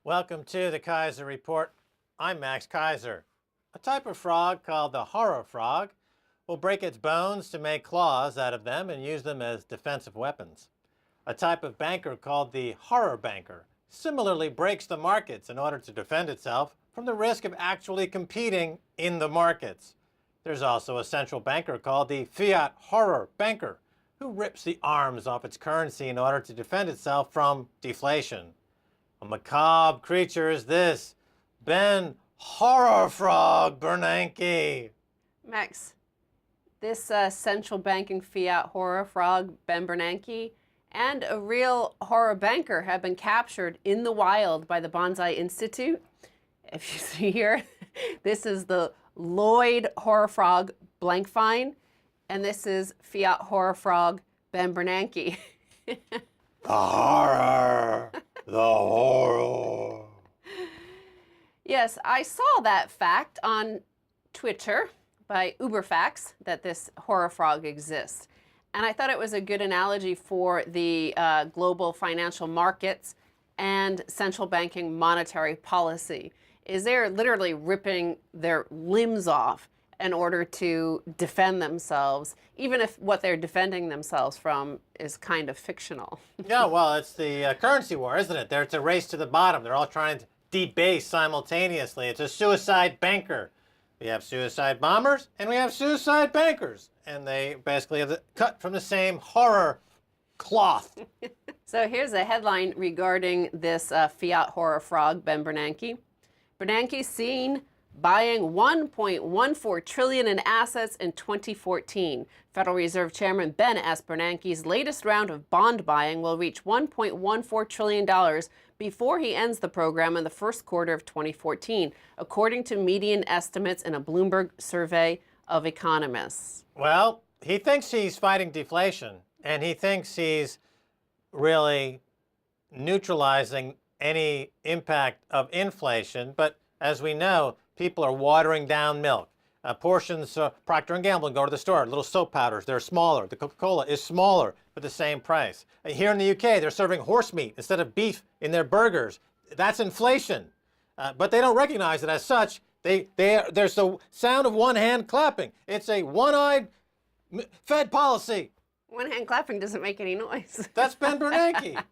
Welcome to the Keiser Report. I'm Max Keiser. A type of frog called the horror frog will break its bones to make claws out of them and use them as defensive weapons. A type of banker called the horror banker similarly breaks the markets in order to defend itself from the risk of actually competing in the markets. There's also a central banker called the fiat horror banker who rips the arms off its currency in order to defend itself from deflation. A macabre creature is this, Ben Horror Frog Bernanke. Max, this central banking fiat horror frog, Ben Bernanke, and a real horror banker have been captured in the wild by the Bonsai Institute. If you see here, this is the Lloyd horror frog Blankfein, and this is fiat horror frog Ben Bernanke. The horror! The horror! Yes, I saw that fact on Twitter by Uberfax that this horror frog exists. And I thought it was a good analogy for the global financial markets and central banking monetary policy. Is they're literally ripping their limbs off in order to defend themselves, even if what they're defending themselves from is kind of fictional. Yeah, well, it's the currency war, isn't it? It's a race to the bottom. They're all trying to debase simultaneously. It's a suicide banker. We have suicide bombers and we have suicide bankers. And they basically have cut from the same horror cloth. So here's a headline regarding this fiat horror frog, Ben Bernanke. Bernanke seen buying $1.14 trillion in assets in 2014. Federal Reserve Chairman Ben asked Bernanke's latest round of bond buying will reach $1.14 trillion before he ends the program in the first quarter of 2014, according to median estimates in a Bloomberg survey of economists. Well, he thinks he's fighting deflation, and he thinks he's really neutralizing any impact of inflation. But as we know, people are watering down milk. Portions, Procter & Gamble, go to the store, little soap powders, they're smaller. The Coca-Cola is smaller for the same price. Here in the UK, they're serving horse meat instead of beef in their burgers. That's inflation. But they don't recognize it as such. There's the sound of one hand clapping. It's a one-eyed Fed policy. One hand clapping doesn't make any noise. That's Ben Bernanke.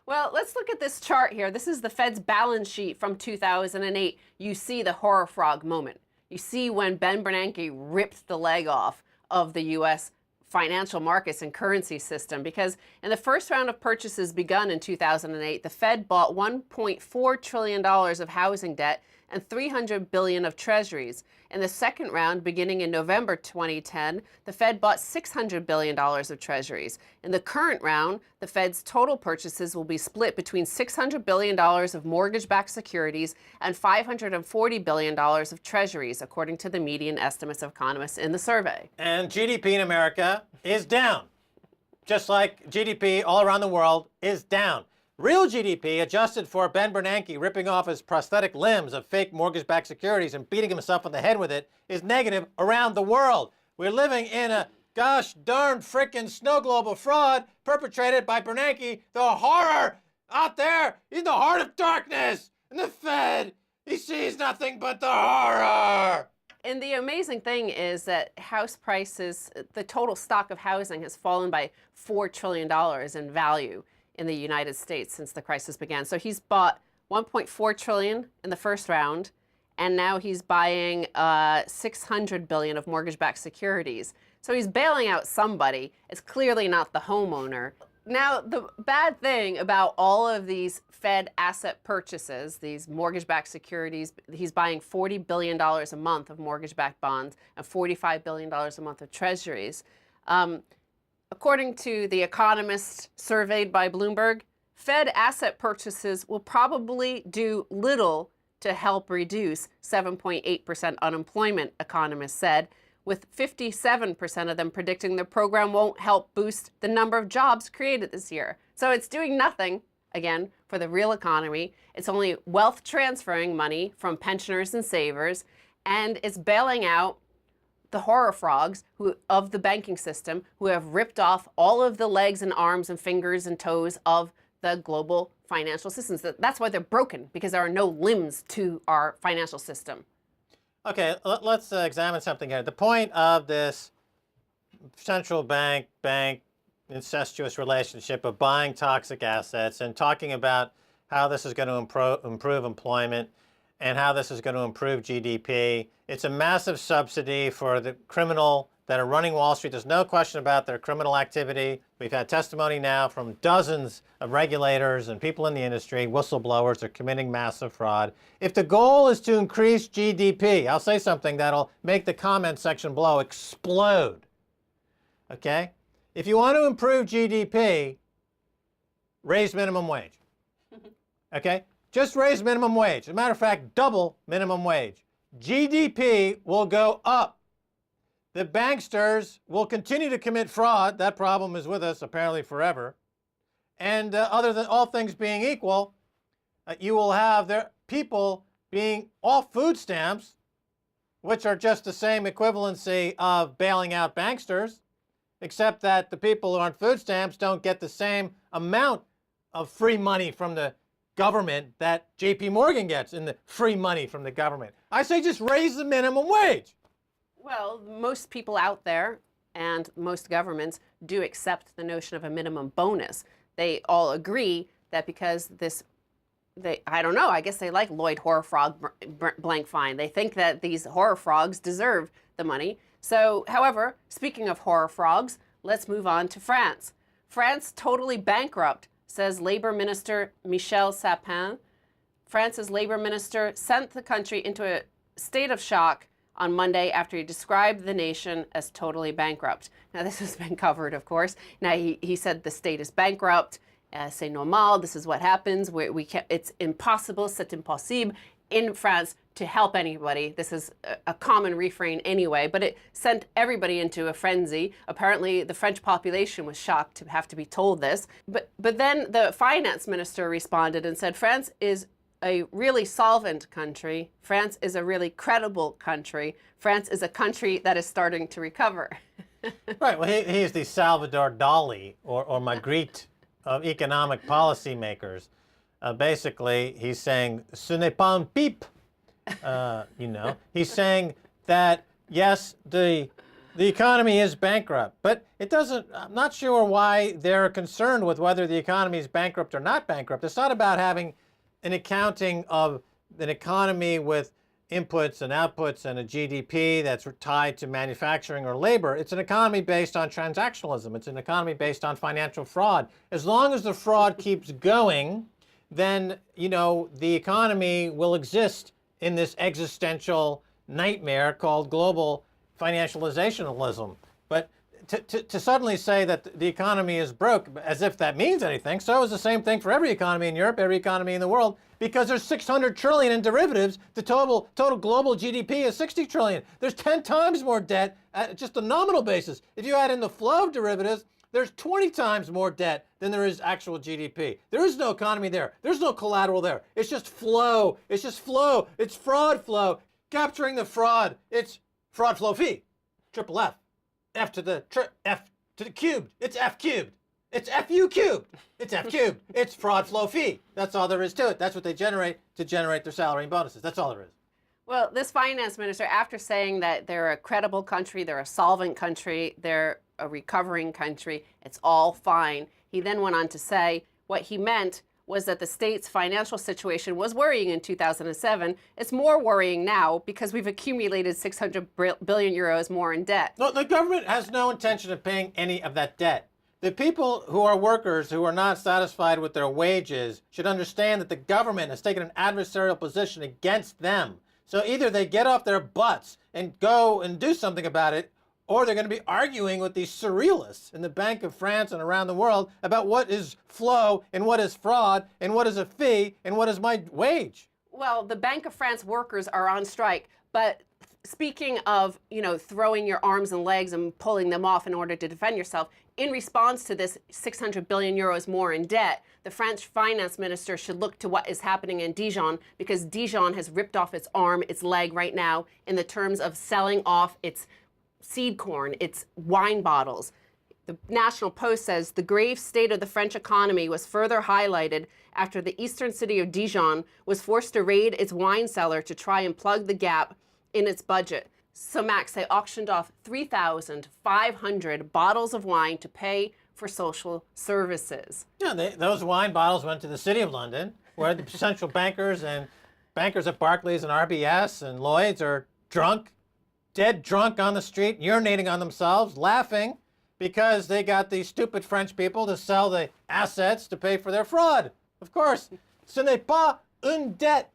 Well, let's look at this chart here. This is the Fed's balance sheet from 2008. You see the horror frog moment. You see when Ben Bernanke ripped the leg off of the U.S. financial markets and currency system, because in the first round of purchases begun in 2008, the Fed bought $1.4 trillion of housing debt and $300 billion of treasuries. In the second round, beginning in November 2010, the Fed bought $600 billion of treasuries. In the current round, the Fed's total purchases will be split between $600 billion of mortgage-backed securities and $540 billion of treasuries, according to the median estimates of economists in the survey. And GDP in America is down, just like GDP all around the world is down. Real GDP, adjusted for Ben Bernanke ripping off his prosthetic limbs of fake mortgage-backed securities and beating himself on the head with it, is negative around the world. We're living in a gosh darn frickin' snow globe of fraud perpetrated by Bernanke, the horror out there in the heart of darkness. And the Fed, he sees nothing but the horror. And the amazing thing is that house prices, the total stock of housing has fallen by $4 trillion in value in the United States since the crisis began. So he's bought $1.4 trillion in the first round, and now he's buying $600 billion of mortgage-backed securities. So he's bailing out somebody. It's clearly not the homeowner. Now, the bad thing about all of these Fed asset purchases, these mortgage-backed securities, he's buying $40 billion a month of mortgage-backed bonds and $45 billion a month of treasuries. According to the economists surveyed by Bloomberg, Fed asset purchases will probably do little to help reduce 7.8% unemployment, economists said, with 57% of them predicting the program won't help boost the number of jobs created this year. So it's doing nothing, again, for the real economy. It's only wealth transferring money from pensioners and savers, and it's bailing out the horror frogs of the banking system who have ripped off all of the legs and arms and fingers and toes of the global financial systems. That's why they're broken, because there are no limbs to our financial system. Okay, let's examine something here. The point of this central bank incestuous relationship of buying toxic assets and talking about how this is going to improve employment and how this is going to improve GDP. It's a massive subsidy for the criminal that are running Wall Street. There's no question about their criminal activity. We've had testimony now from dozens of regulators and people in the industry, whistleblowers, are committing massive fraud. If the goal is to increase GDP, I'll say something that'll make the comment section below explode. Okay? If you want to improve GDP, raise minimum wage. Okay? Just raise minimum wage. As a matter of fact, double minimum wage. GDP will go up. The banksters will continue to commit fraud. That problem is with us apparently forever. And other than all things being equal, you will have their people being off food stamps, which are just the same equivalency of bailing out banksters, except that the people who are on food stamps don't get the same amount of free money from the government that JP Morgan gets in the free money from the government. I say just raise the minimum wage. Well, most people out there and most governments do accept the notion of a minimum bonus. They all agree that because I don't know, I guess they like Lloyd Horror Frog blank fine. They think that these horror frogs deserve the money. So, however, speaking of horror frogs, let's move on to France. France totally bankrupt, says Labor Minister Michel Sapin. France's labor minister sent the country into a state of shock on Monday after he described the nation as totally bankrupt. Now, this has been covered, of course. Now, he said the state is bankrupt. C'est normal. This is what happens. We can't, it's impossible, c'est impossible in France to help anybody. This is a common refrain anyway, but it sent everybody into a frenzy. Apparently, the French population was shocked to have to be told this. But then the finance minister responded and said, France is a really solvent country. France is a really credible country. France is a country that is starting to recover. Right. Well, he is the Salvador Dali or Magritte of economic policymakers. Basically, he's saying, ce n'est pas un pipe. He's saying that, yes, the economy is bankrupt, but it doesn't, I'm not sure why they're concerned with whether the economy is bankrupt or not bankrupt. It's not about having an accounting of an economy with inputs and outputs and a GDP that's tied to manufacturing or labor. It's an economy based on transactionalism. It's an economy based on financial fraud. As long as the fraud keeps going, then, the economy will exist in this existential nightmare called global financializationalism. But to suddenly say that the economy is broke as if that means anything, so is the same thing for every economy in Europe, every economy in the world, because there's 600 trillion in derivatives. The total global GDP is 60 trillion. There's 10 times more debt at just a nominal basis. If you add in the flow of derivatives, there's 20 times more debt than there is actual GDP. There is no economy there. There's no collateral there. It's just flow. It's just flow. It's fraud flow. Capturing the fraud. It's fraud flow fee. Triple F. F to the cubed. It's F cubed. It's FU cubed. It's F cubed. It's fraud flow fee. That's all there is to it. That's what they generate to generate their salary and bonuses. That's all there is. Well, this finance minister, after saying that they're a credible country, they're a solvent country, they're a recovering country, it's all fine. He then went on to say what he meant was that the state's financial situation was worrying in 2007. It's more worrying now because we've accumulated 600 billion euros more in debt. No, the government has no intention of paying any of that debt. The people who are workers who are not satisfied with their wages should understand that the government has taken an adversarial position against them. So either they get off their butts and go and do something about it, or they're going to be arguing with these surrealists in the Bank of France and around the world about what is flow and what is fraud and what is a fee and what is my wage. Well, the Bank of France workers are on strike, but speaking of, throwing your arms and legs and pulling them off in order to defend yourself, in response to this 600 billion euros more in debt, the French finance minister should look to what is happening in Dijon, because Dijon has ripped off its arm, its leg right now in the terms of selling off its seed corn, its wine bottles. The National Post says the grave state of the French economy was further highlighted after the eastern city of Dijon was forced to raid its wine cellar to try and plug the gap in its budget. So, Max, they auctioned off 3,500 bottles of wine to pay for social services. Yeah, those wine bottles went to the City of London, where the central bankers and bankers at Barclays and RBS and Lloyd's are drunk, dead drunk on the street, urinating on themselves, laughing because they got these stupid French people to sell the assets to pay for their fraud. Of course, ce n'est pas une dette.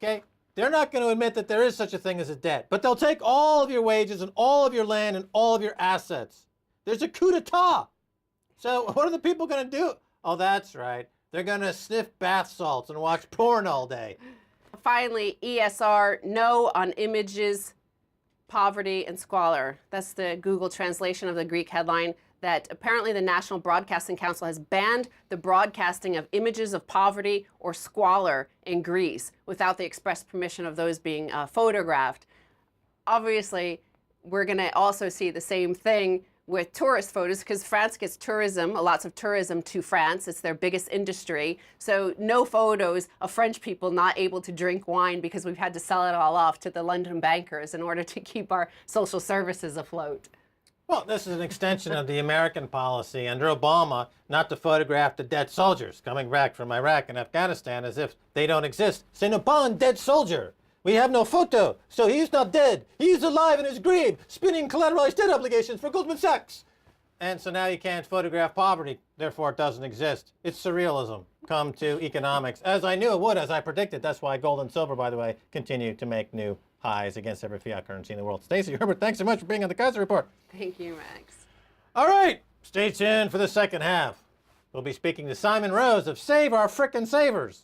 Okay? They're not going to admit that there is such a thing as a debt, but they'll take all of your wages and all of your land and all of your assets. There's a coup d'etat. So what are the people going to do? Oh, that's right. They're going to sniff bath salts and watch porn all day. Finally, ESR, no on images, poverty, and squalor. That's the Google translation of the Greek headline that apparently the National Broadcasting Council has banned the broadcasting of images of poverty or squalor in Greece without the express permission of those being photographed. Obviously, we're going to also see the same thing with tourist photos because France gets tourism, lots of tourism to France. It's their biggest industry. So no photos of French people not able to drink wine because we've had to sell it all off to the London bankers in order to keep our social services afloat. Well, this is an extension of the American policy under Obama not to photograph the dead soldiers coming back from Iraq and Afghanistan as if they don't exist. Ce n'est pas un dead soldier. We have no photo, so he's not dead. He's alive in his grave, spinning collateralized debt obligations for Goldman Sachs. And so now you can't photograph poverty, therefore it doesn't exist. It's surrealism come to economics, as I knew it would, as I predicted. That's why gold and silver, by the way, continue to make new highs against every fiat currency in the world. Stacey Herbert, thanks so much for being on the Keiser Report. Thank you, Max. All right, stay tuned for the second half. We'll be speaking to Simon Rose of Save Our Frickin' Savers.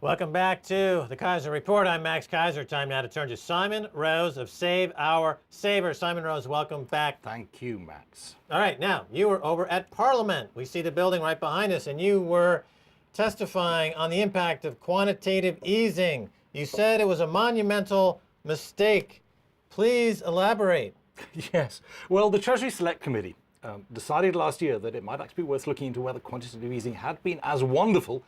Welcome back to the Keiser Report. I'm Max Keiser. Time now to turn to Simon Rose of Save Our Savers. Simon Rose, welcome back. Thank you, Max. All right, now, you were over at Parliament. We see the building right behind us, and you were testifying on the impact of quantitative easing. You said it was a monumental mistake. Please elaborate. Yes. Well, the Treasury Select Committee decided last year that it might actually be worth looking into whether quantitative easing had been as wonderful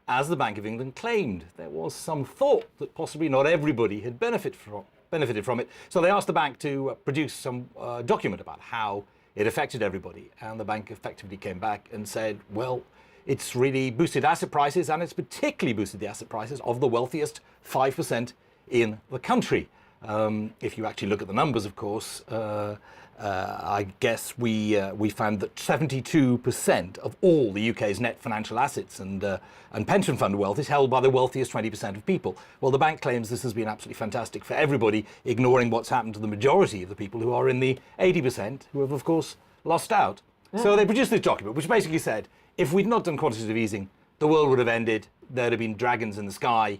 as the Bank of England claimed. There was some thought that possibly not everybody had benefited from it. So they asked the bank to produce some document about how it affected everybody. And the bank effectively came back and said, well, it's really boosted asset prices, and it's particularly boosted the asset prices of the wealthiest 5% in the country. If you actually look at the numbers, of course, I guess we found that 72% of all the UK's net financial assets and pension fund wealth is held by the wealthiest 20% of people. Well, the bank claims this has been absolutely fantastic for everybody, ignoring what's happened to the majority of the people who are in the 80% who have, of course, lost out. So they produced this document, which basically said, if we'd not done quantitative easing, the world would have ended, there'd have been dragons in the sky,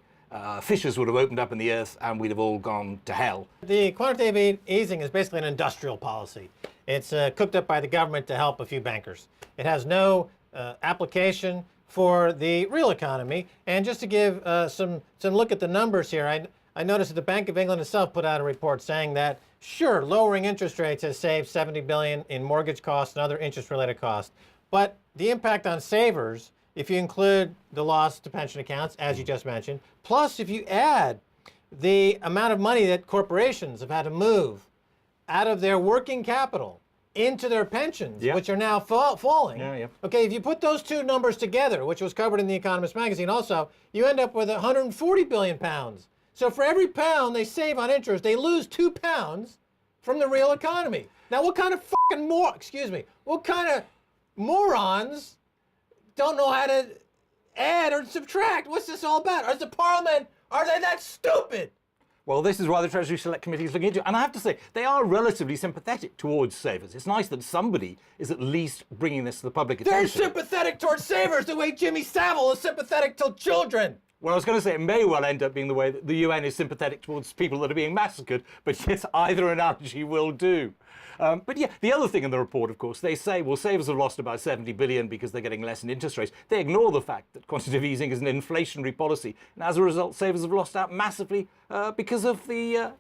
fissures would have opened up in the earth, and we'd have all gone to hell. The quantitative easing is basically an industrial policy. It's cooked up by the government to help a few bankers. It has no application for the real economy. And just to give some look at the numbers here, I noticed that the Bank of England itself put out a report saying that, sure, lowering interest rates has saved $70 billion in mortgage costs and other interest-related costs. But the impact on savers, if you include the loss to pension accounts, as you just mentioned, plus if you add the amount of money that corporations have had to move out of their working capital into their pensions, which are now falling. Okay, if you put those two numbers together, which was covered in The Economist magazine also, you end up with 140 billion pounds. So for every pound they save on interest, they lose 2 pounds from the real economy. Now what kind of fucking what kind of morons don't know how to add or subtract? What's this all about? Is the Parliament, are they that stupid? Well, this is why the Treasury Select Committee is looking into it. And I have to say, they are relatively sympathetic towards savers. It's nice that somebody is at least bringing this to the public attention. They're sympathetic towards savers the way Jimmy Savile is sympathetic to children. Well, I was going to say it may well end up being the way that the UN is sympathetic towards people that are being massacred, but yes, either analogy will do. But yeah, the other thing in the report, of course, they say, well, savers have lost about 70 billion because they're getting less in interest rates. They ignore the fact that quantitative easing is an inflationary policy. And as a result, savers have lost out massively because of the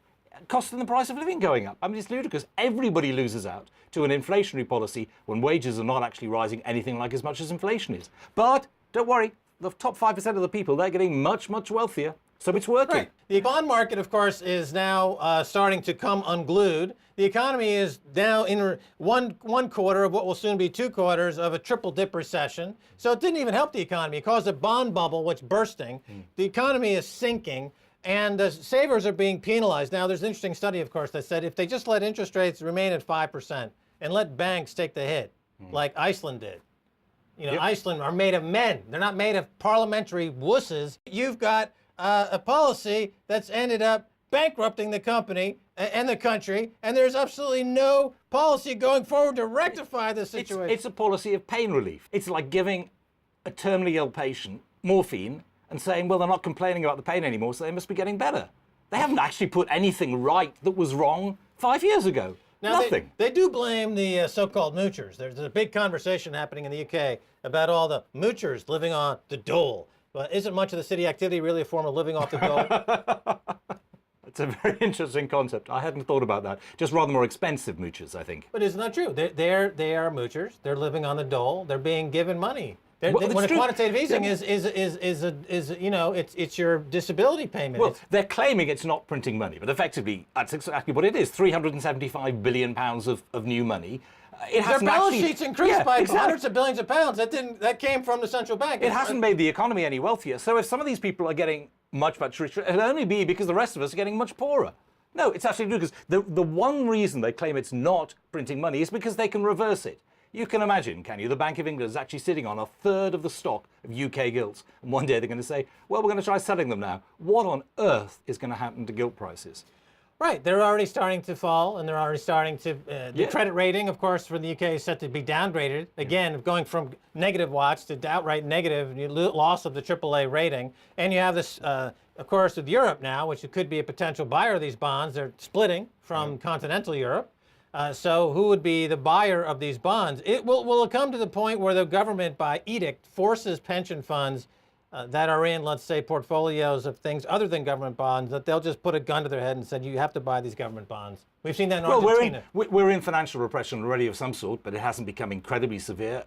cost and the price of living going up. I mean, it's ludicrous. Everybody loses out to an inflationary policy when wages are not actually rising anything like as much as inflation is. But don't worry, the top 5% of the people, they're getting much, much wealthier. So it's working. Right. The bond market, of course, is now starting to come unglued. The economy is now in one quarter of what will soon be 2 quarters of a triple dip recession. So it didn't even help the economy. It caused a bond bubble, which bursting. The economy is sinking, and the savers are being penalized. Now, there's an interesting study, of course, that said if they just let interest rates remain at 5% and let banks take the hit, like Iceland did. You know, Yep. Iceland are made of men. They're not made of parliamentary wusses. You've got a policy that's ended up bankrupting the company and the country, and there's absolutely no policy going forward to rectify the situation. It's a policy of pain relief. It's like giving a terminally ill patient morphine and saying, well, they're not complaining about the pain anymore, so they must be getting better. They haven't actually put anything right that was wrong 5 years ago. Now, Nothing. They do blame the so-called moochers. There's a big conversation happening in the UK about all the moochers living on the dole. But isn't much of the city activity really a form of living off the dole? It's a very interesting concept. I hadn't thought about that. Just rather more expensive moochers, I think. But isn't that true? They are moochers. They're living on the dole. They're being given money. Well, When it's a true. quantitative easing Yeah. is you know, it's your disability payment. Well, they're claiming it's not printing money, but effectively, that's exactly what it is. £375 billion of new money. It their hasn't balance actually, sheets increased Yeah, by exactly. hundreds of billions of pounds. That came from the central bank. It hasn't made the economy any wealthier. So if some of these people are getting much, much richer, it'll only be because the rest of us are getting much poorer. No, it's actually because the one reason they claim it's not printing money is because they can reverse it. You can imagine, can you? The Bank of England is actually sitting on 1/3 of the stock of UK gilts. And one day they're going to say, well, we're going to try selling them now. What on earth is going to happen to gilt prices? Right, they're already starting to fall, and they're already starting to. The Yeah. credit rating, of course, for the UK is set to be downgraded again, going from negative watch to outright negative, loss of the AAA rating. And you have this, of course, with Europe now, which could be a potential buyer of these bonds. They're splitting from continental Europe. So who would be the buyer of these bonds? Will it come to the point where the government, by edict, forces pension funds that are in, let's say, portfolios of things other than government bonds, that they'll just put a gun to their head and say, you have to buy these government bonds? We've seen that in Well, Argentina. we're in financial repression already of some sort, but it hasn't become incredibly severe.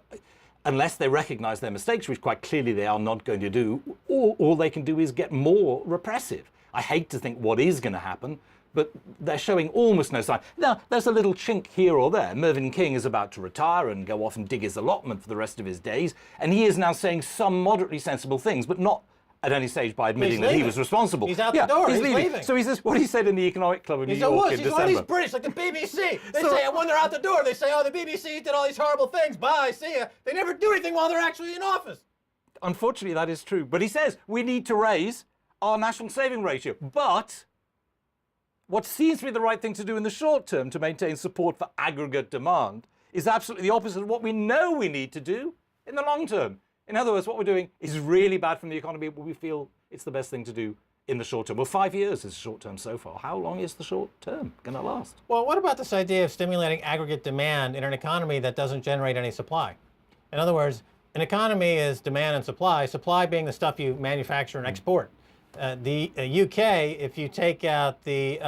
Unless they recognise their mistakes, which quite clearly they are not going to do, all they can do is get more repressive. I hate to think what is going to happen, but they're showing almost no sign. Now, there's a little chink here or there. Mervyn King is about to retire and go off and dig his allotment for the rest of his days, and he is now saying some moderately sensible things, but not at any stage by admitting that he leaving. was responsible. He's out the door. He's leaving. So he says what he said in the Economic Club in New He's a York wuss. in He's December. one of these British, like the BBC. They So- say when they're out the door, they say, oh, the BBC did all these horrible things. Bye, see ya. They never do anything while they're actually in office. Unfortunately, that is true. But he says we need to raise our national saving ratio. But what seems to be the right thing to do in the short term to maintain support for aggregate demand is absolutely the opposite of what we know we need to do in the long term. In other words, what we're doing is really bad from the economy, but we feel it's the best thing to do in the short term. Well, 5 years is short term so far. How long is the short term going to last? Well, what about this idea of stimulating aggregate demand in an economy that doesn't generate any supply? In other words, an economy is demand and supply being the stuff you manufacture and export. The UK, if you take out the,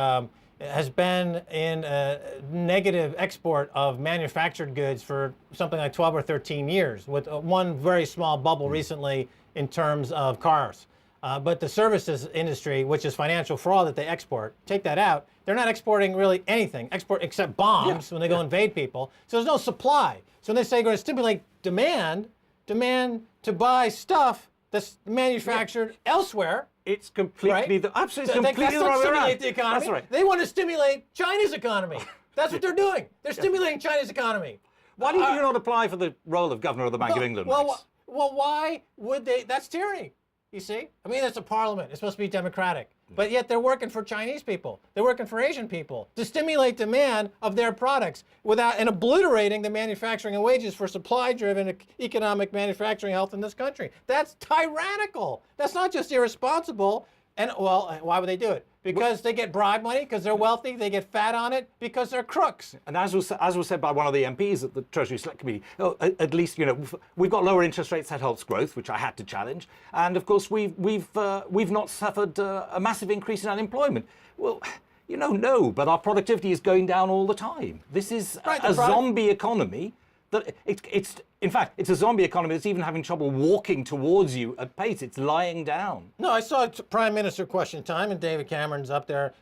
has been in a negative export of manufactured goods for something like 12 or 13 years, with one very small bubble recently in terms of cars. But the services industry, which is financial fraud that they export, take that out, they're not exporting really anything, except bombs when they go invade people. So there's no supply. So when they say they're going to stimulate demand to buy stuff that's manufactured elsewhere. It's completely Right? absolutely So completely that's the not wrong way stimulate around. the economy. That's right. They want to stimulate China's economy. That's what they're doing. They're stimulating China's economy. Why do you not apply for the role of Governor of the Bank of England? Max? Well, why would they? That's tyranny. You see? I mean, it's a parliament. It's supposed to be democratic. But yet they're working for Chinese people. They're working for Asian people to stimulate demand of their products and obliterating the manufacturing and wages for supply-driven economic manufacturing health in this country. That's tyrannical. That's not just irresponsible. And, well, why would they do it? Because they get bribe money, because they're wealthy, they get fat on it, because they're crooks. And as was said by one of the MPs at the Treasury Select Committee, at least we've got lower interest rates that helps growth, which I had to challenge, and of course we've not suffered a massive increase in unemployment. Well, No, but our productivity is going down all the time. This is a zombie economy. That in fact, it's a zombie economy that's even having trouble walking towards you at pace. It's lying down. No, I saw Prime Minister question time, and David Cameron's up there,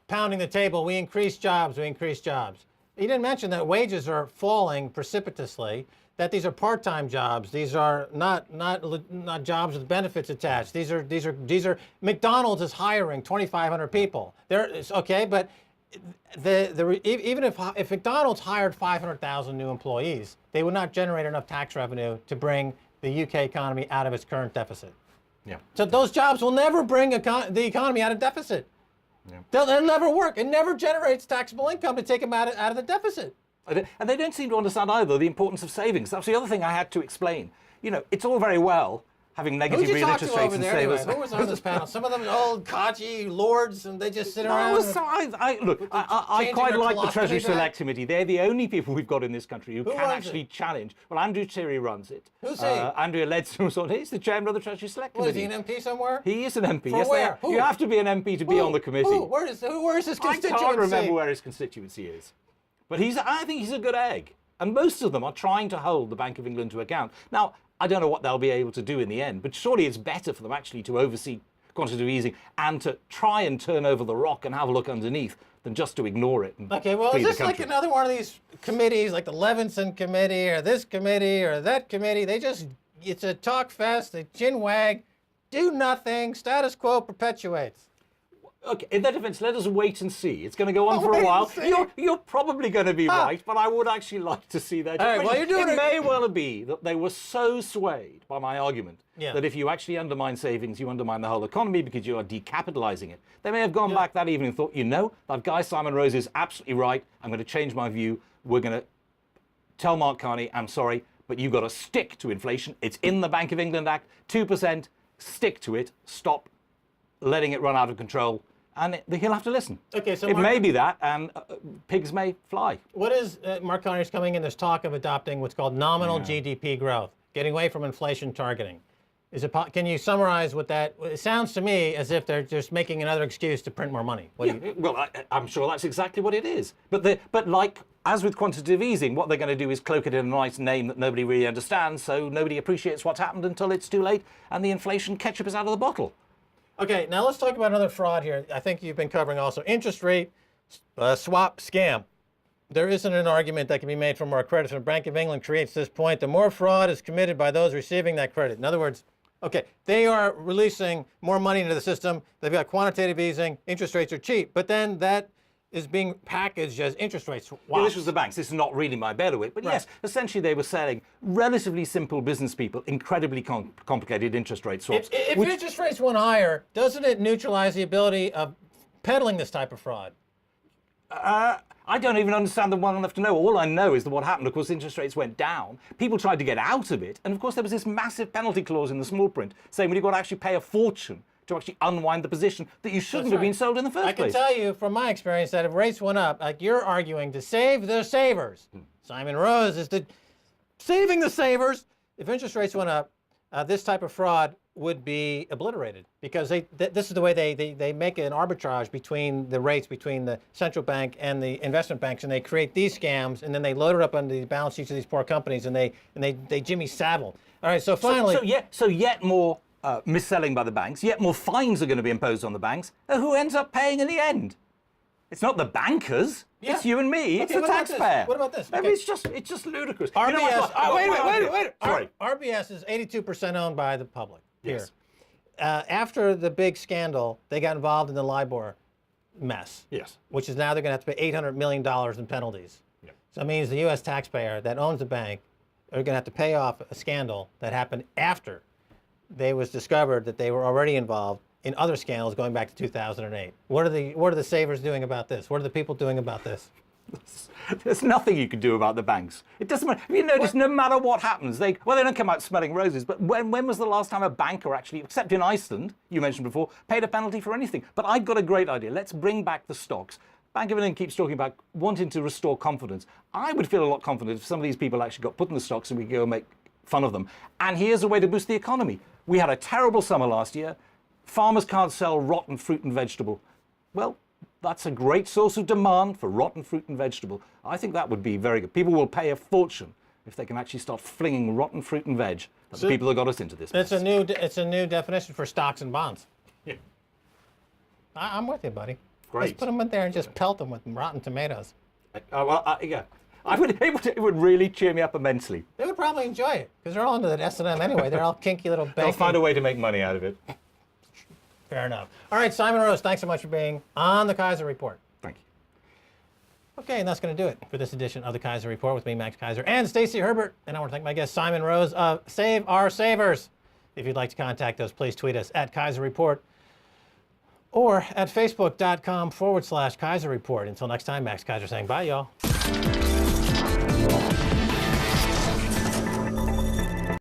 pounding the table. We increase jobs. We increase jobs. He didn't mention that wages are falling precipitously. That these are part-time jobs. These are not jobs with benefits attached. These are McDonald's is hiring 2,500 people. Okay, but even if McDonald's hired 500,000 new employees, they would not generate enough tax revenue to bring the UK economy out of its current deficit. Yeah. So those jobs will never bring the economy out of deficit. Yeah. They'll never work. It never generates taxable income to take them out of the deficit. And they don't seem to understand either the importance of savings. That's the other thing I had to explain. It's all very well having negative real interest rates and savings. Who was on this panel? Some of them old codgy lords, and they just sit around. I quite like the Treasury Select Committee. They're the only people we've got in this country who can actually challenge. Well, Andrew Tirry runs it. Who's he? Andrea Leadsom. He's the chairman of the Treasury Select Committee. Is he an MP somewhere? He is an MP. From where? You have to be an MP to be on the committee. Where is his constituency? I can't remember where his constituency is. But I think he's a good egg. And most of them are trying to hold the Bank of England to account. Now, I don't know what they'll be able to do in the end, but surely it's better for them actually to oversee quantitative easing and to try and turn over the rock and have a look underneath than just to ignore it. Okay, well, is this like another one of these committees, like the Levinson Committee or this committee or that committee? It's a talk fest, a chin wag, do nothing, status quo perpetuates. Okay, in their defense, let us wait and see. It's going to go on for a while. You're probably going to be right, but I would actually like to see that. All right, well, you're doing it may well be that they were so swayed by my argument that if you actually undermine savings, you undermine the whole economy because you are decapitalizing it. They may have gone back that evening and thought, that guy Simon Rose is absolutely right. I'm going to change my view. We're going to tell Mark Carney, I'm sorry, but you've got to stick to inflation. It's in the Bank of England Act, 2%. Stick to it. Stop letting it run out of control. And he'll have to listen. Okay, so it may be that, and pigs may fly. What is Mark Carney's coming in? There's talk of adopting what's called nominal GDP growth, getting away from inflation targeting. Can you summarize what that? It sounds to me as if they're just making another excuse to print more money. Well, I'm sure that's exactly what it is. But like as with quantitative easing, what they're going to do is cloak it in a nice name that nobody really understands, so nobody appreciates what's happened until it's too late, and the inflation ketchup is out of the bottle. Okay, now let's talk about another fraud here. I think you've been covering also interest rate swap scam. There isn't an argument that can be made from our credit. The Bank of England creates this point. The more fraud is committed by those receiving that credit. In other words, okay, they are releasing more money into the system. They've got quantitative easing. Interest rates are cheap. But then that is being packaged as interest rates. Wow. This was the banks. This is not really my bailiwick. But yes, essentially they were selling relatively simple business people incredibly complicated interest rate swaps. If interest rates went higher, doesn't it neutralize the ability of peddling this type of fraud? I don't even understand them well enough to know. All I know is that what happened, of course, interest rates went down. People tried to get out of it. And of course, there was this massive penalty clause in the small print saying, well, you've got to actually pay a fortune to actually unwind the position that you shouldn't have been sold in the first place. I can tell you from my experience that if rates went up, like you're arguing to save the savers. Simon Rose is saving the savers. If interest rates went up, this type of fraud would be obliterated because this is the way they make an arbitrage between the rates between the central bank and the investment banks, and they create these scams, and then they load it up on the balance sheets of these poor companies, and they Jimmy Savile. All right, so finally, so yet more mis-selling by the banks, yet more fines are going to be imposed on the banks. Who ends up paying in the end? It's not the bankers. Yeah. It's you and me. It's the taxpayer. What about this? Okay. It's just ludicrous. RBS. Wait. Sorry. RBS is 82% owned by the public. Yes. Here. After the big scandal, they got involved in the LIBOR mess. Yes. Which is now they're going to have to pay $800 million in penalties. Yep. So that means the U.S. taxpayer that owns the bank are going to have to pay off a scandal that happened after they was discovered that they were already involved in other scandals going back to 2008. What are the savers doing about this? What are the people doing about this? There's nothing you can do about the banks. It doesn't matter. Have you noticed no matter what happens, they don't come out smelling roses, but when was the last time a banker actually, except in Iceland, you mentioned before, paid a penalty for anything? But I've got a great idea. Let's bring back the stocks. Bank of England keeps talking about wanting to restore confidence. I would feel a lot confident if some of these people actually got put in the stocks and we go make fun of them. And here's a way to boost the economy. We had a terrible summer last year. Farmers can't sell rotten fruit and vegetable. Well, That's a great source of demand for rotten fruit and vegetable. I think that would be very good. People will pay a fortune if they can actually start flinging rotten fruit and veg at the people that got us into this mess. It's a new definition for stocks and bonds. Yeah. I'm with you, buddy. Great. Just put them in there and just pelt them with rotten tomatoes. Yeah. It would really cheer me up immensely. They would probably enjoy it because they're all into that S&M anyway. They're all kinky little banking. They'll find a way to make money out of it. Fair enough. All right, Simon Rose, thanks so much for being on the Keiser Report. Thank you. Okay, and that's going to do it for this edition of the Keiser Report with me, Max Keiser, and Stacey Herbert. And I want to thank my guest, Simon Rose of Save Our Savers. If you'd like to contact us, please tweet us at Keiser Report or at facebook.com/Keiser Report. Until next time, Max Keiser saying bye, y'all.